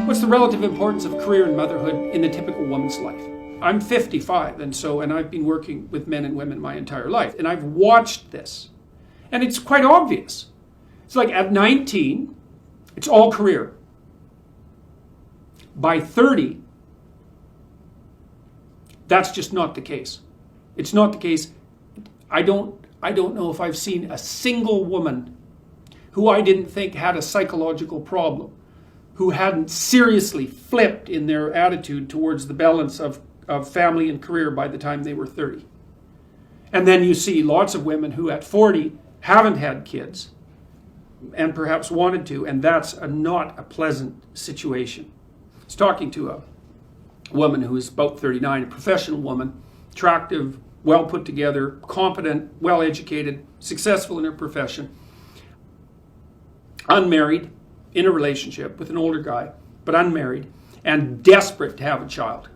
What's the relative importance of career and motherhood in the typical woman's life? I'm 55, and I've been working with men and women my entire life, and I've watched this. And it's quite obvious. It's like at 19, it's all career. By 30, that's just not the case. It's not the case. I don't know if I've seen a single woman who I didn't think had a psychological problem, who hadn't seriously flipped in their attitude towards the balance of family and career by the time they were 30. And then you see lots of women who at 40 haven't had kids and perhaps wanted to, and that's not a pleasant situation. I was talking to a woman who is about 39, a professional woman, attractive, well put together, competent, well educated, successful in her profession, unmarried, in a relationship with an older guy, but unmarried, and desperate to have a child.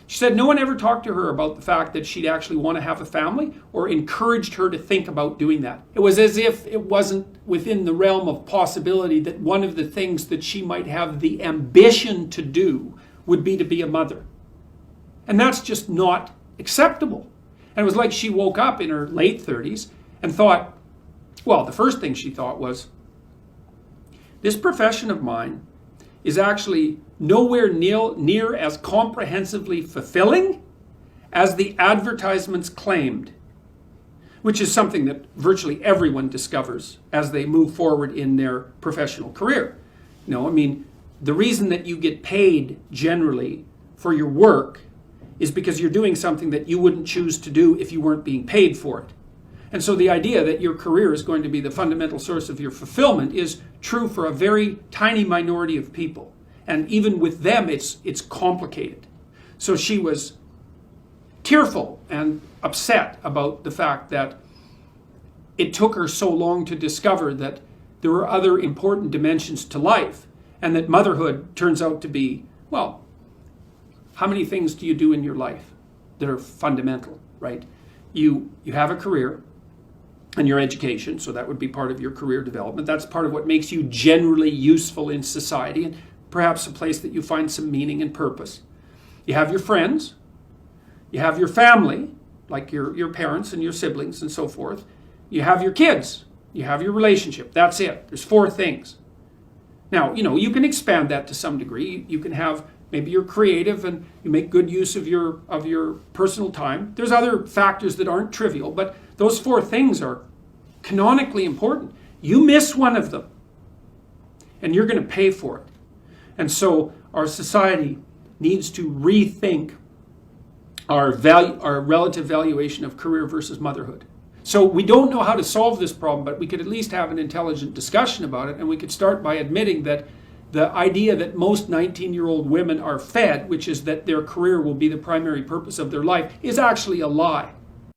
She said no one ever talked to her about the fact that she'd actually want to have a family or encouraged her to think about doing that. It was as if it wasn't within the realm of possibility that one of the things that she might have the ambition to do would be to be a mother. And that's just not acceptable. And it was like she woke up in her late 30s and thought, well, the first thing she thought was, this profession of mine is actually nowhere near as comprehensively fulfilling as the advertisements claimed, which is something that virtually everyone discovers as they move forward in their professional career. The reason that you get paid generally for your work is because you're doing something that you wouldn't choose to do if you weren't being paid for it. And so the idea that your career is going to be the fundamental source of your fulfillment is true for a very tiny minority of people. And even with them, it's complicated. So she was tearful and upset about the fact that it took her so long to discover that there were other important dimensions to life, and that motherhood turns out to be, well, how many things do you do in your life that are fundamental, right? You have a career and your education, so that would be part of your career development. That's part of what makes you generally useful in society and perhaps a place that you find some meaning and purpose. You have your friends, you have your family, like your parents and your siblings and so forth. You have your kids, you have your relationship. That's it. There's 4 things. Now, you can expand that to some degree. You can have, maybe you're creative and you make good use of your personal time. There's other factors that aren't trivial, but those 4 things are canonically important. You miss one of them, and you're going to pay for it. And so our society needs to rethink our relative valuation of career versus motherhood. So we don't know how to solve this problem, but we could at least have an intelligent discussion about it, and we could start by admitting that the idea that most 19-year-old women are fed, which is that their career will be the primary purpose of their life, is actually a lie.